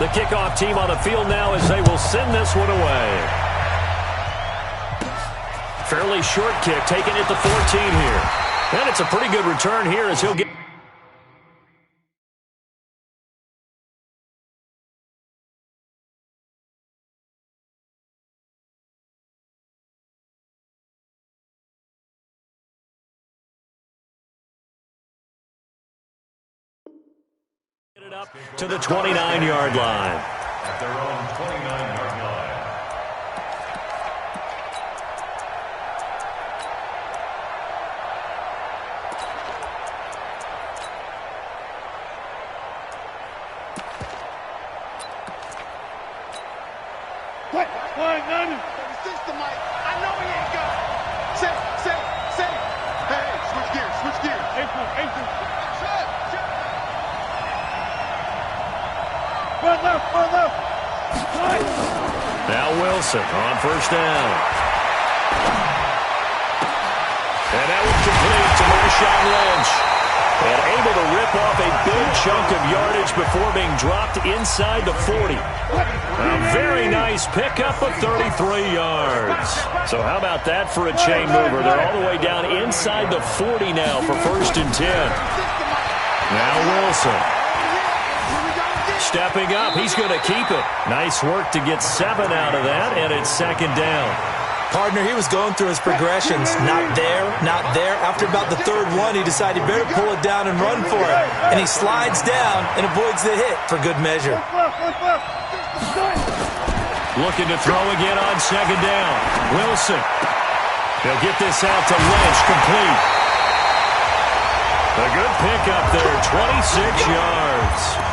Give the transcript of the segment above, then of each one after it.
The kickoff team on the field now as they will send this one away. Fairly short kick, taking it to 14 here. And it's a pretty good return here as he'll get it up to the 29-yard line. At their own 29-yard line. What? System, Mike. I know he ain't got it. Say. Hey, switch gears. One left. Now Wilson on first down. And that was complete to Marshawn Lynch. And able to rip off a big chunk of yardage before being dropped inside the 40. A very nice pickup of 33 yards. So how about that for a chain mover? They're all the way down inside the 40 now for 1st and 10. Now Wilson. Stepping up, he's going to keep it. Nice work to get 7 out of that, and it's 2nd down. Partner, he was going through his progressions. Not there. After about the 3rd one, he decided he better pull it down and run for it. And he slides down and avoids the hit for good measure. Looking to throw again on 2nd down. Wilson. They'll get this out to Lynch, complete. A good pickup there, 26 yards.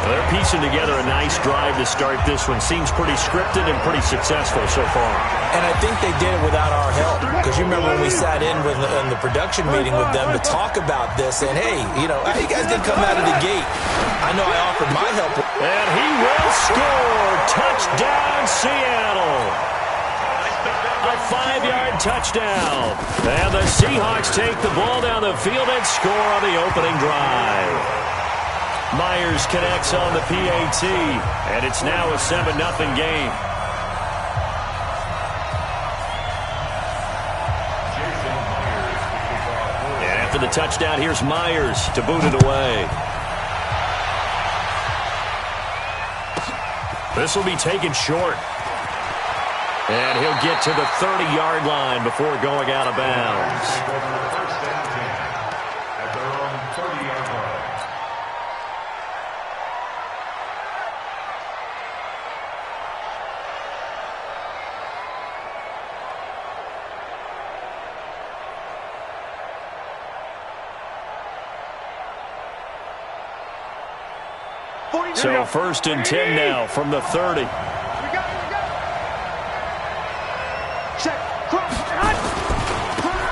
Well, they're piecing together a nice drive to start this one. Seems pretty scripted and pretty successful so far. And I think they did it without our help. Because you remember when we sat in the production meeting with them to talk about this. And, hey, you guys didn't come out of the gate. I know I offered my help. And he will score. Touchdown, Seattle. A 5-yard touchdown. And the Seahawks take the ball down the field and score on the opening drive. Myers connects on the PAT, and it's now a 7-0 game. And after the touchdown, here's Myers to boot it away. This will be taken short. And he'll get to the 30-yard line before going out of bounds. So 1st and 10 now from the 30.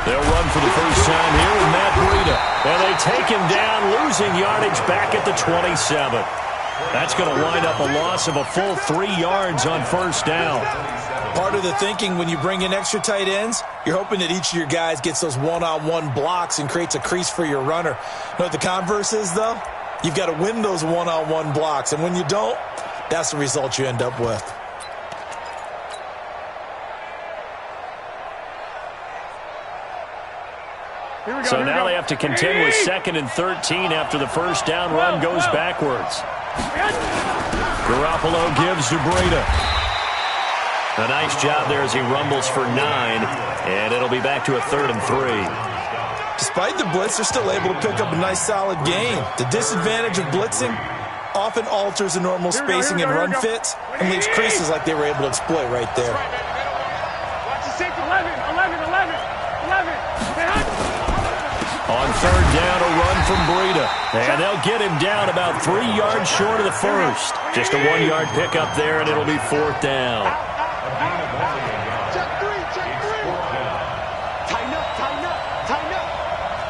They'll run for the first time here with Matt Breida. And they take him down, losing yardage back at the 27. That's going to wind up a loss of a full 3 yards on 1st down. Part of the thinking when you bring in extra tight ends, you're hoping that each of your guys gets those one-on-one blocks and creates a crease for your runner. You know what the converse is, though? You've got to win those one-on-one blocks, and when you don't, that's the result you end up with. So now they have to contend with 2nd and 13 after the first down run goes backwards. Garoppolo gives to Breida. A nice job there as he rumbles for 9, and it'll be back to a 3rd and 3. Despite the blitz, they're still able to pick up a nice, solid gain. The disadvantage of blitzing often alters the normal spacing and run fits and leaves creases like they were able to exploit right there. Watch the 6, 11. On 3rd down, a run from Breida. And they'll get him down about 3 yards short of the first. Just a 1-yard pickup there, and it'll be 4th down. Check 3. Tighten up.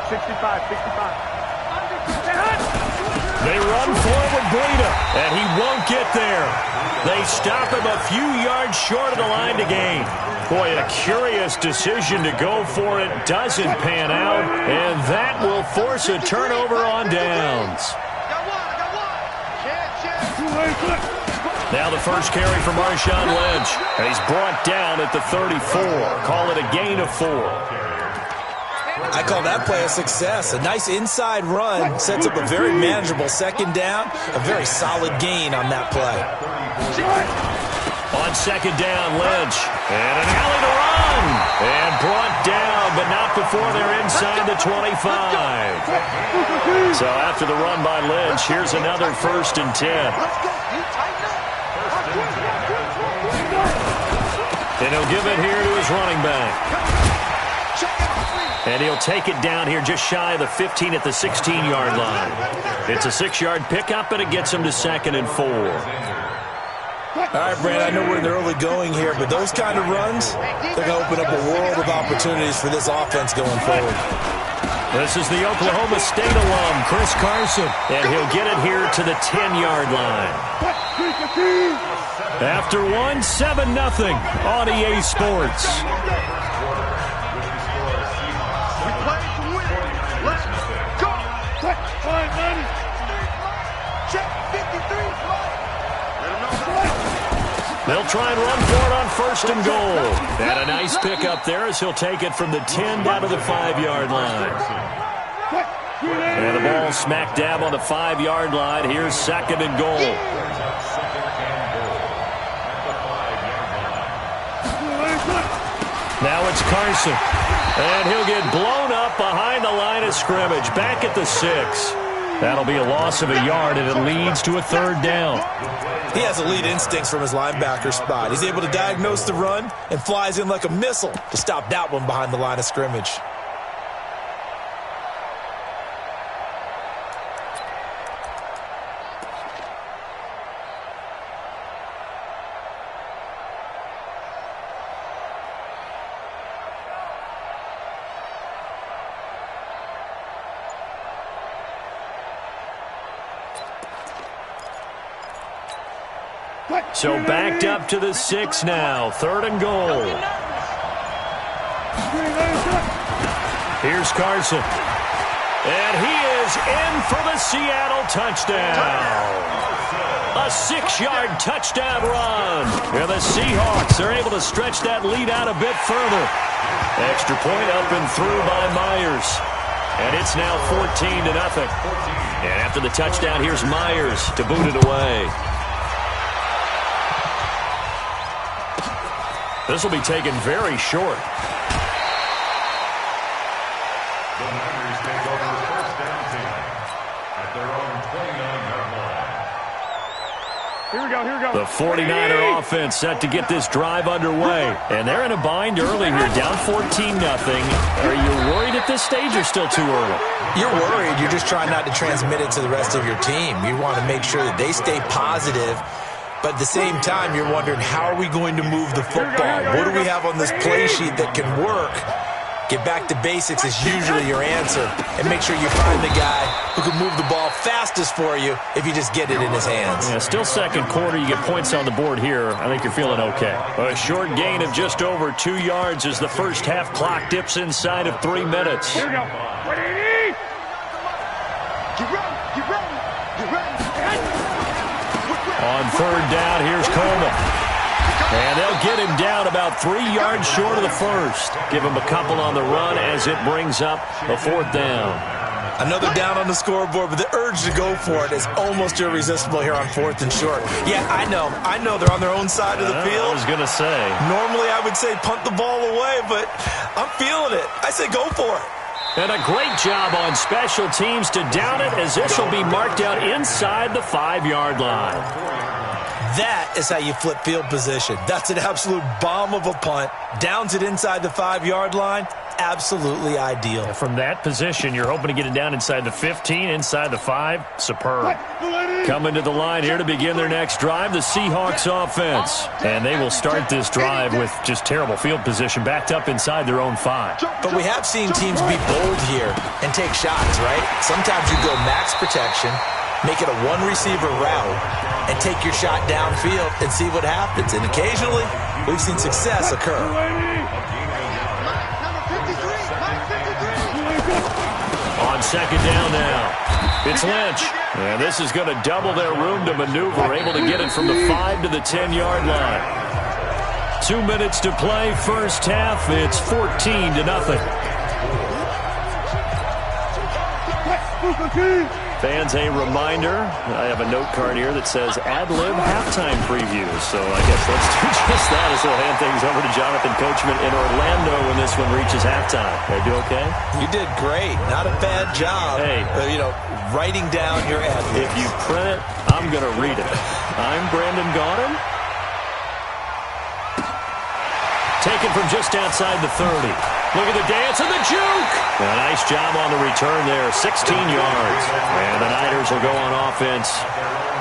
65. They run forward Breida, and he won't get there. They stop him a few yards short of the line to gain. Boy, a curious decision to go for it. Doesn't pan out, and that will force a turnover on downs. Got one. Now the first carry for Marshawn Lynch. And he's brought down at the 34. Call it a gain of 4. I call that play a success. A nice inside run sets up a very manageable second down. A very solid gain on that play. On second down, Lynch. And an alley to run. And brought down, but not before they're inside the 25. So after the run by Lynch, here's another 1st and 10. And he'll give it here to his running back. And he'll take it down here just shy of the 15 at the 16-yard line. It's a 6-yard pickup, and it gets him to 2nd and 4. All right, Brandon, I know we're in the early going here, but those kind of runs, they're going to open up a world of opportunities for this offense going forward. This is the Oklahoma State alum, Chris Carson, and he'll get it here to the 10-yard line. After one, 7-0 on EA Sports. They'll try and run for it on 1st and goal. And a nice pickup there as he'll take it from the 10 down to the 5-yard line. And the ball smack dab on the 5-yard line. Here's 2nd and goal. Now it's Carson. And he'll get blown up behind the line of scrimmage. Back at the 6. That'll be a loss of a yard, and it leads to a 3rd down. He has elite instincts from his linebacker spot. He's able to diagnose the run and flies in like a missile to stop that one behind the line of scrimmage. So backed up to the 6 now. 3rd and goal. Here's Carson. And he is in for the Seattle touchdown. A 6-yard touchdown run. And the Seahawks are able to stretch that lead out a bit further. Extra point up and through by Myers. And it's now 14-0. And after the touchdown, here's Myers to boot it away. This will be taken very short. The Niners take over the 1st down team at their own 29-yard line. Here we go. The 49er offense set to get this drive underway. And they're in a bind early here, down 14-0. Are you worried at this stage or still too early? You're worried. You're just trying not to transmit it to the rest of your team. You want to make sure that they stay positive. But at the same time, you're wondering, how are we going to move the football? What do we have on this play sheet that can work? Get back to basics is usually your answer. And make sure you find the guy who can move the ball fastest for you if you just get it in his hands. Yeah, still 2nd quarter. You get points on the board here. I think you're feeling okay. A short gain of just over 2 yards as the first half clock dips inside of 3 minutes. Here we go. Ready? Get ready. Get ready. Get ready. On 3rd down, here's Coleman. And they'll get him down about 3 yards short of the 1st. Give him a couple on the run as it brings up a 4th down. Another down on the scoreboard, but the urge to go for it is almost irresistible here on 4th and short. Yeah, I know they're on their own side of the field. I was going to say. Normally I would say punt the ball away, but I'm feeling it. I say go for it. And a great job on special teams to down it, as this will be marked out inside the 5-yard line. That is how you flip field position. That's an absolute bomb of a punt. Downs it inside the 5-yard line. Absolutely ideal. From that position, you're hoping to get it down inside the 15, inside the 5. Superb. Coming to the line here to begin their next drive, the Seahawks offense. And they will start this drive with just terrible field position, backed up inside their own 5. But we have seen teams be bold here and take shots, right? Sometimes you go max protection, make it a one-receiver route, and take your shot downfield and see what happens. And occasionally, we've seen success occur. On 2nd down now. It's Lynch. And this is going to double their room to maneuver, able to get it from the 5 to the 10-yard line. 2 minutes to play, first half. It's 14-0. Fans, a reminder, I have a note card here that says ad-lib halftime previews. So I guess let's do just that as we'll hand things over to Jonathan Coachman in Orlando when this one reaches halftime. Did I do okay? You did great. Not a bad job. Hey. Writing down your ad-libs. If you print it, I'm going to read it. I'm Brandon Gaudin. Taken from just outside the 30. Look at the dance and the juke. A nice job on the return there. 16 yards. And the Niners will go on offense.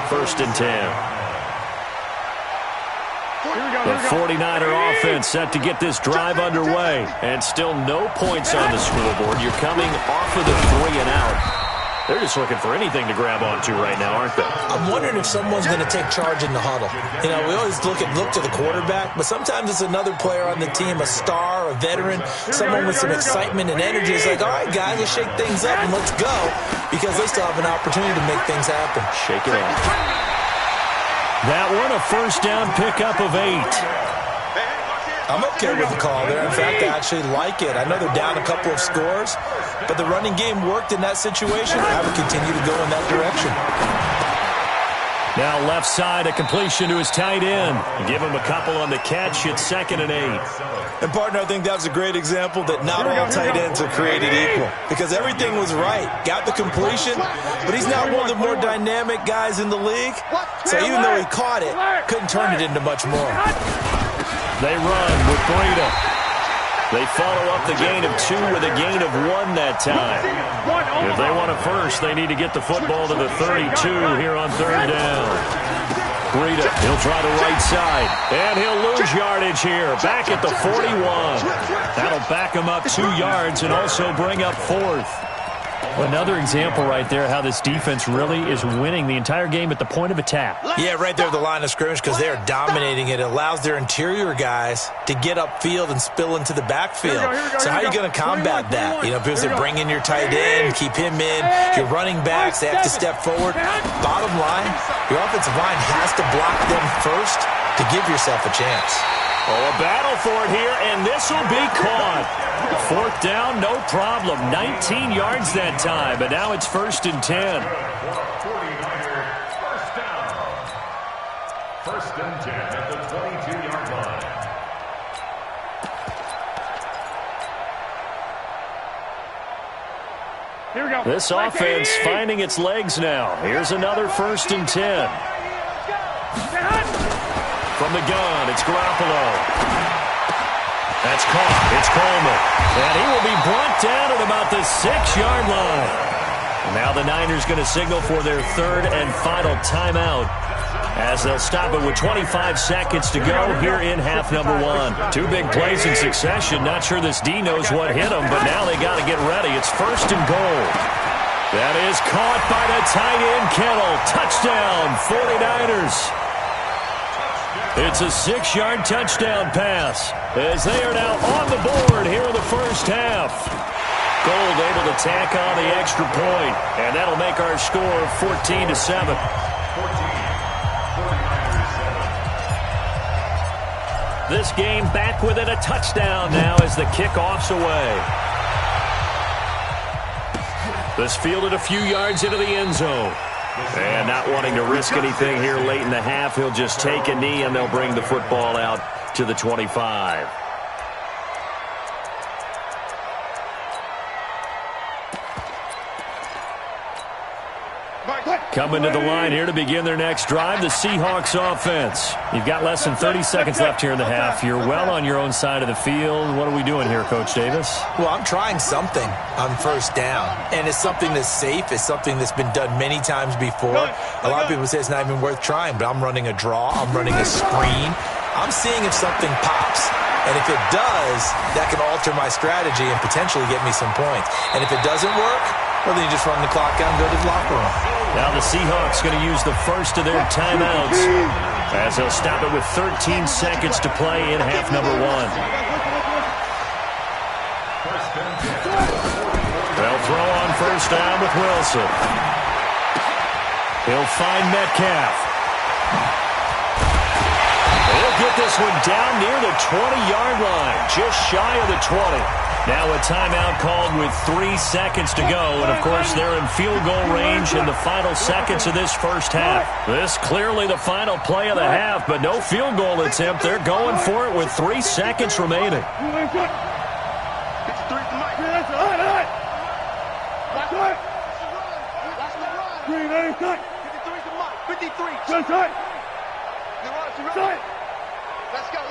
1st and 10. The 49er offense set to get this drive underway. And still no points on the scoreboard. You're coming off of the 3 and out. They're just looking for anything to grab onto right now, aren't they? I'm wondering if someone's going to take charge in the huddle. We always look to the quarterback, but sometimes it's another player on the team, a star, a veteran, someone with some excitement and energy. It's like, all right, guys, let's shake things up and let's go, because they still have an opportunity to make things happen. Shake it off. That one, a first down pickup of 8. I'm okay with the call there. In fact, I actually like it. I know they're down a couple of scores, but the running game worked in that situation. I would continue to go in that direction. Now left side, a completion to his tight end. Give him a couple on the catch. It's 2nd and 8. And, partner, I think that was a great example that not all tight ends are created equal, because everything was right. Got the completion, but he's not one of the more dynamic guys in the league. So even though he caught it, couldn't turn it into much more. They run with Breida. They follow up the gain of 2 with a gain of 1 that time. If they want a first, they need to get the football to the 32 here on 3rd down. Breida, he'll try the right side, and he'll lose yardage here. Back at the 41. That'll back him up 2 yards and also bring up 4th. Another example right there how this defense really is winning the entire game at the point of attack. Yeah, right there at the line of scrimmage, because they are dominating it. It allows their interior guys to get upfield and spill into the backfield. So how are you going to combat that? Because they bring in your tight end, keep him in. Your running backs, they have to step forward. Bottom line, your offensive line has to block them first to give yourself a chance. Oh, a battle for it here, and this will be caught. 4th down, no problem. 19 yards that time, but now it's 1st and 10. 49er, first down. 1st and 10 at the 22-yard line. Here we go. This offense finding its legs now. Here's another 1st and 10. From the gun, it's Garoppolo. That's caught. It's Coleman. And he will be brought down at about the 6-yard line. Now the Niners going to signal for their 3rd and final timeout, as they'll stop it with 25 seconds to go here in half number 1. 2 big plays in succession. Not sure this D knows what hit him, but now they got to get ready. It's 1st and goal. That is caught by the tight end, Kittle. Touchdown, 49ers. It's a 6-yard touchdown pass, as they are now on the board here in the first half. Gold able to tack on the extra point, and that'll make our score 14-7. This game back within a touchdown now as the kickoff's away. This fielded a few yards into the end zone. And not wanting to risk anything here late in the half, he'll just take a knee and they'll bring the football out to the 25. Coming to the line here to begin their next drive, the Seahawks offense. You've got less than 30 seconds left here in the half. You're well on your own side of the field. What are we doing here, Coach Davis? Well, I'm trying something on 1st down, and it's something that's safe. It's something that's been done many times before. A lot of people say it's not even worth trying, but I'm running a draw. I'm running a screen. I'm seeing if something pops. And if it does, that can alter my strategy and potentially get me some points. And if it doesn't work, well, then you just run the clock out and go to the locker room. Now the Seahawks going to use the first of their timeouts, as they'll stop it with 13 seconds to play in half number 1. They'll throw on 1st down with Wilson. He'll find Metcalf. He'll get this one down near the 20-yard line, just shy of the 20. Now a timeout called with 3 seconds to go. And, of course, they're in field goal range in the final seconds of this first half. This clearly the final play of the half, but no field goal attempt. They're going for it with 3 seconds remaining.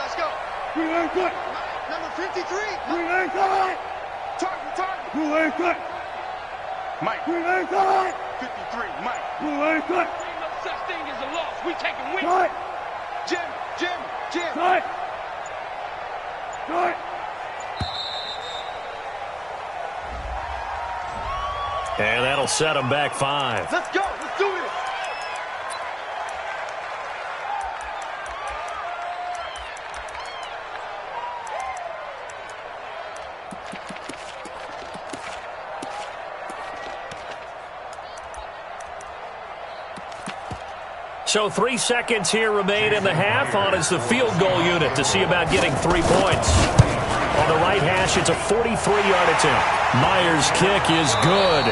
Let's go. Number 53. Target. Mike. 53, Mike. Ain't no such thing as a loss. We taking wins. Jim. And that'll set them back 5. Let's go. Let's do this. So 3 seconds here remain in the half. On is the field goal unit to see about getting 3 points. On the right hash, it's a 43-yard attempt. Myers' kick is good.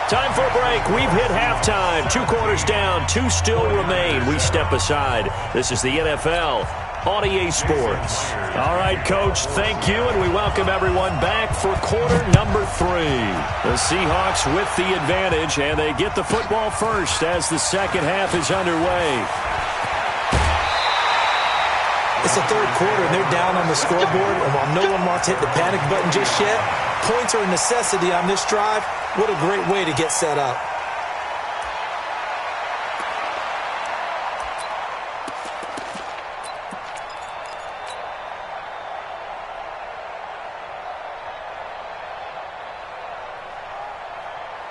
Time for a break. We've hit halftime. 2 quarters down, 2 still remain. We step aside. This is the NFL on EA Sports. All right, Coach, thank you, and we welcome everyone back for quarter number 3. The Seahawks with the advantage, and they get the football first as the second half is underway. It's the third quarter, and they're down on the scoreboard, and while no one wants to hit the panic button just yet, points are a necessity on this drive. What a great way to get set up.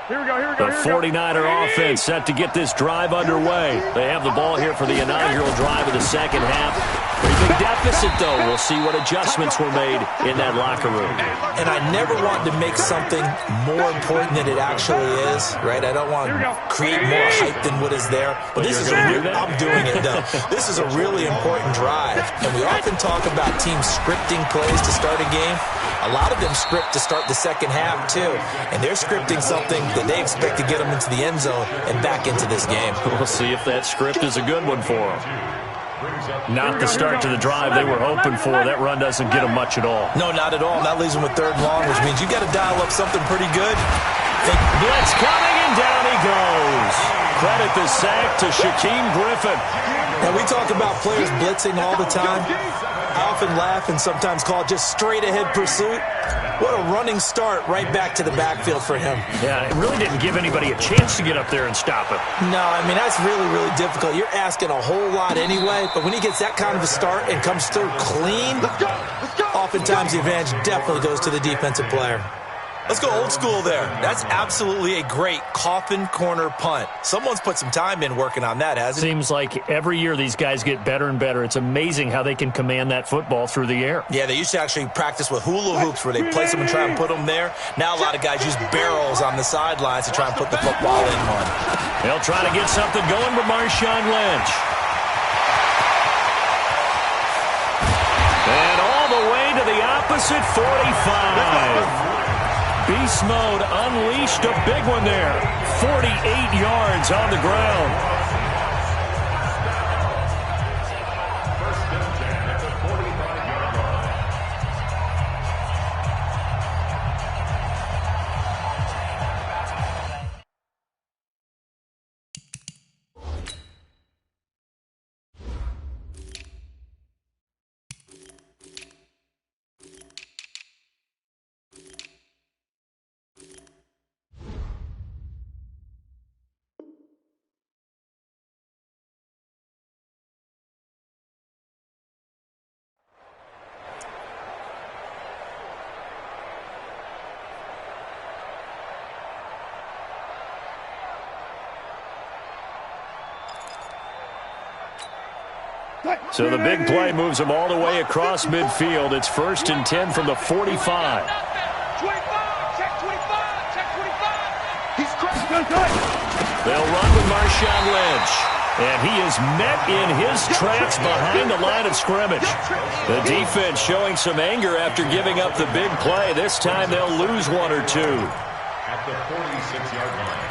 The 49er offense set to get this drive underway. They have the ball here for the inaugural drive of the second half. Pretty big deficit, though. We'll see what adjustments were made in that locker room. And I never want to make something more important than it actually is, right? I don't want to create more hype than what is there. But this is I'm doing it, though. This is a really important drive. And we often talk about teams scripting plays to start a game. A lot of them script to start the second half, too. And they're scripting something that they expect to get them into the end zone and back into this game. We'll see if that script is a good one for them. Not the start to the drive they were hoping for. That run doesn't get them much at all. No, not at all. That leaves them with 3rd and long, which means you got to dial up something pretty good. Blitz coming, and down he goes. Credit the sack to Shaquem Griffin. Now, we talk about players blitzing all the time. I often laugh and sometimes call it just straight-ahead pursuit. What a running start right back to the backfield for him. Yeah, it really didn't give anybody a chance to get up there and stop him. No, I mean, that's really, really difficult. You're asking a whole lot anyway, but when he gets that kind of a start and comes through clean, oftentimes the advantage definitely goes to the defensive player. Let's go old school there. That's absolutely a great coffin corner punt. Someone's put some time in working on that, hasn't it? Seems like every year these guys get better and better. It's amazing how they can command that football through the air. Yeah, they used to actually practice with hula hoops where they place them and try and put them there. Now a lot of guys use barrels on the sidelines to try and put the football in one. They'll try to get something going with Marshawn Lynch. And all the way to the opposite 45. Beast mode unleashed, a big one there. 48 yards on the ground. So the big play moves him all the way across midfield. It's 1st and 10 from the 45. 25, check 25, check 25. He's crossed. They'll run with Marshawn Lynch. And he is met in his tracks behind the line of scrimmage. The defense showing some anger after giving up the big play. This time they'll lose one or two. At the 46-yard line.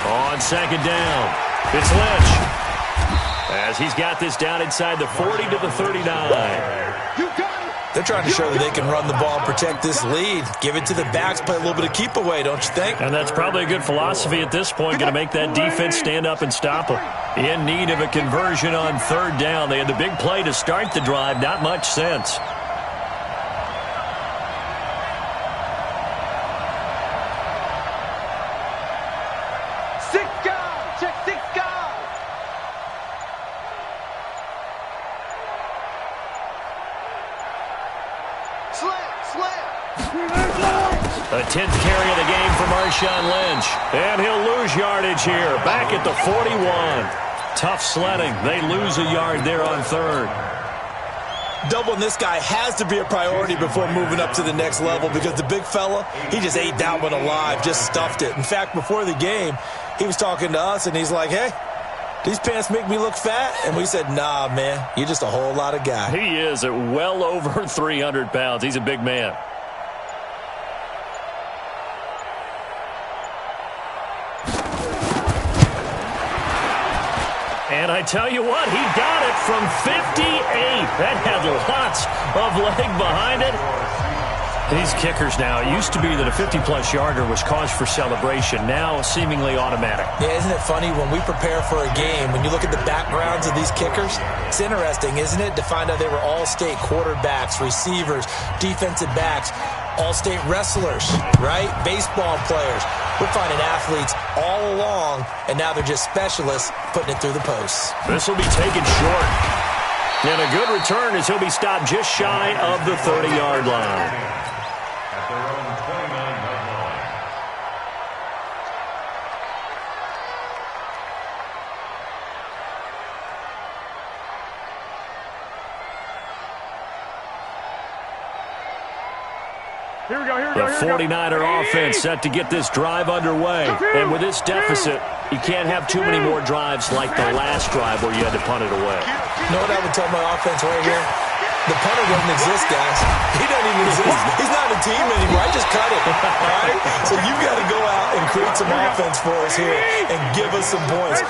On second down, it's Lynch. As he's got this down inside the 40 to the 39. They're trying to show that they can run the ball and protect this lead. Give it to the backs, play a little bit of keep away, don't you think? And that's probably a good philosophy at this point, going to make that defense stand up and stop them. In need of a conversion on third down. They had the big play to start the drive, not much sense. The 10th carry of the game for Marshawn Lynch. And he'll lose yardage here. Back at the 41. Tough sledding. They lose a yard there on third. Doubling this guy has to be a priority before moving up to the next level because the big fella, he just ate that one alive, just stuffed it. In fact, before the game, he was talking to us, and he's like, hey, these pants make me look fat? And we said, nah, man, you're just a whole lot of guy. He is at well over 300 pounds. He's a big man. And I tell you what, he got it from 58. That had lots of leg behind it. These kickers now, it used to be that a 50-plus yarder was cause for celebration. Now, seemingly automatic. Yeah, isn't it funny when we prepare for a game, when you look at the backgrounds of these kickers, it's interesting, isn't it, to find out they were all-state quarterbacks, receivers, defensive backs, all-state wrestlers, right? Baseball players. We're finding athletes all along, and now they're just specialists putting it through the posts. This will be taken short. And a good return as he'll be stopped just shy of the 30-yard line. At their own 29-yard line. The 49er offense set to get this drive underway. And with this deficit, you can't have too many more drives like the last drive where you had to punt it away. You know what I would tell my offense right here? The punter doesn't exist, guys. He doesn't even exist. He's not a team anymore. I just cut it. All right? So you got to go out and create some offense for us here and give us some points.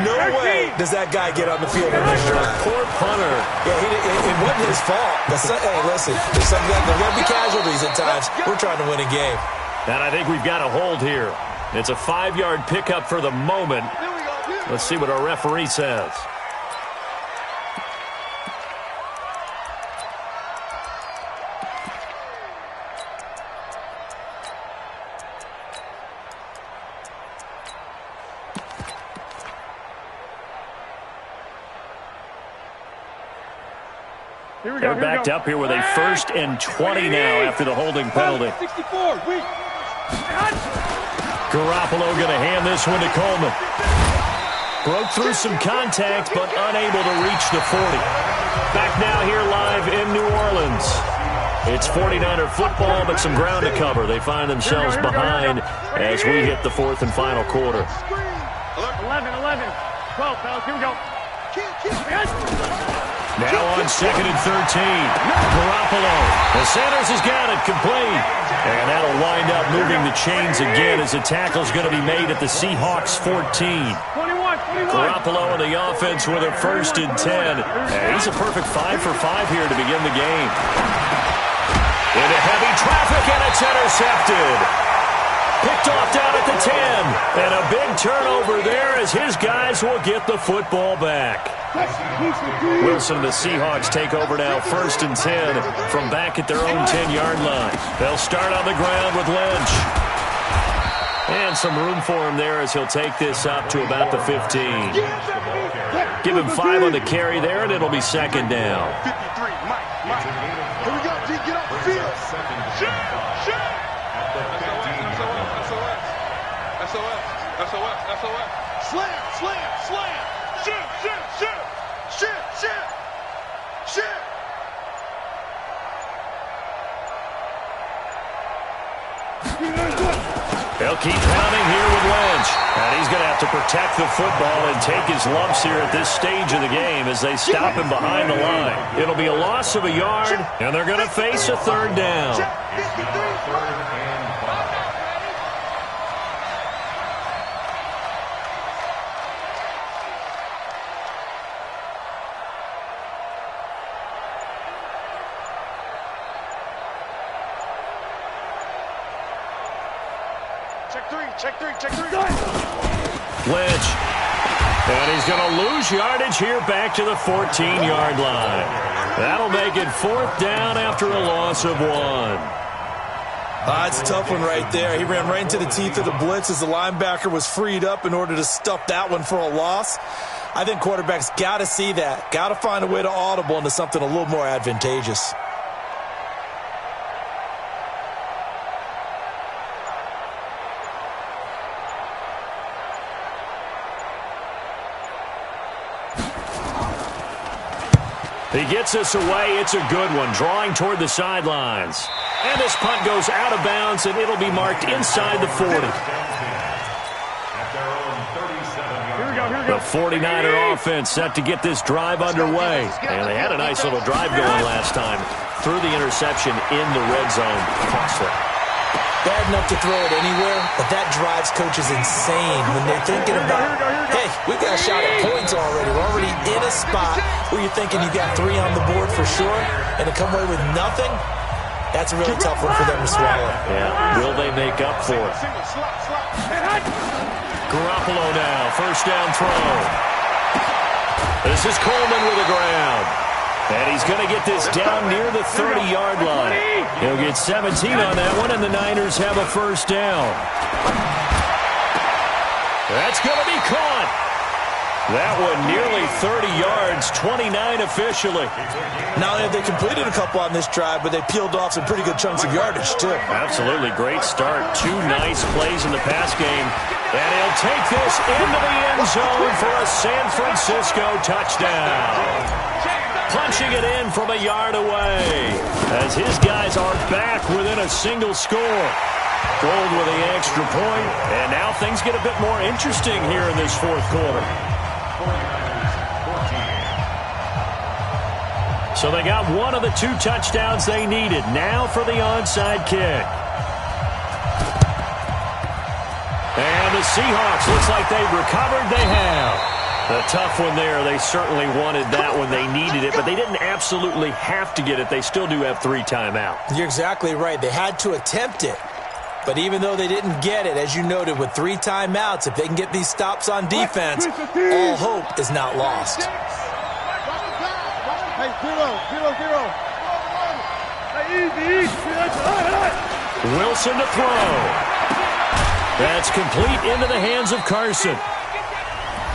No way does that guy get on the field in this drive. Poor punter. Yeah, it wasn't his fault. Hey, listen, there's going to be casualties at times. We're trying to win a game. And I think we've got a hold here. It's a 5-yard pickup for the moment. Let's see what our referee says. They're backed up here with a 1st and 20 now after the holding penalty. Garoppolo going to hand this one to Coleman. Broke through some contact, but unable to reach the 40. Back now here live in New Orleans. It's 49er football, but some ground to cover. They find themselves behind as we hit the 4th and final quarter. 11, 12, fellas, here we go. Now on 2nd and 13. Garoppolo. The Sanders has got it complete. And that'll wind up moving the chains again as the tackle's going to be made at the Seahawks 14. 21. Garoppolo in the offense with a 1st and 10. And he's a perfect 5 for 5 here to begin the game. Into heavy traffic, and it's intercepted. Picked off down at the 10. And a big turnover there as his guys will get the football back. Wilson and the Seahawks take over now 1st and 10 from back at their own 10-yard line. They'll start on the ground with Lynch. And some room for him there as he'll take this up to about the 15. Give him 5 on the carry there, and it'll be 2nd down. 53, Mike. Here we go, G, get off the field. Shoot. SOS. Slam. Shoot. They'll keep pounding here with Lynch. And he's going to have to protect the football and take his lumps here at this stage of the game as they stop him behind the line. It'll be a loss of a yard, and they're going to face a 3rd down. Check three. Lynch. And he's going to lose yardage here back to the 14-yard line. That'll make it 4th down after a loss of 1. It's a tough one right there. He ran right into the teeth of the blitz as the linebacker was freed up in order to stuff that one for a loss. I think quarterbacks got to see that. Got to find a way to audible into something a little more advantageous. He gets us away. It's a good one, drawing toward the sidelines. And this punt goes out of bounds, and it'll be marked inside the 40. The 49er offense set to get this drive underway. And they had a nice little drive going last time. Threw the interception in the red zone. Costly. Bad enough to throw it anywhere, but that drives coaches insane when they're thinking about, hey, we got a shot at points already. We're already in a spot where you're thinking you got 3 on the board for sure, and to come away with nothing, that's a really tough one for them to swallow. Yeah, will they make up for it? Garoppolo now, 1st down throw. This is Coleman with the ground. And he's going to get this down near the 30-yard line. He'll get 17 on that one, and the Niners have a 1st down. That's going to be caught. That one nearly 30 yards, 29 officially. Not only have they completed a couple on this drive, but they peeled off some pretty good chunks of yardage, too. Absolutely great start. 2 nice plays in the pass game. And he'll take this into the end zone for a San Francisco touchdown. Punching it in from a yard away as his guys are back within a single score. Gold with the extra point, and now things get a bit more interesting here in this 4th quarter. So they got one of the 2 touchdowns they needed. Now for the onside kick. And the Seahawks, looks like they've recovered. They have. A tough one there. They certainly wanted that when they needed it, but they didn't absolutely have to get it. They still do have 3 timeouts. You're exactly right. They had to attempt it. But even though they didn't get it, as you noted, with 3 timeouts, if they can get these stops on defense, all hope is not lost. Hey, 0. Wilson to throw. That's complete into the hands of Carson.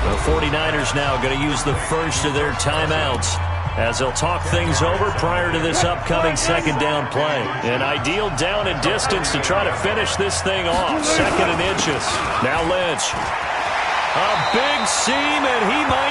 The 49ers now going to use the first of their timeouts as they'll talk things over prior to this upcoming 2nd down play. An ideal down and distance to try to finish this thing off. 2nd and inches. Now Lynch. A big seam, and he might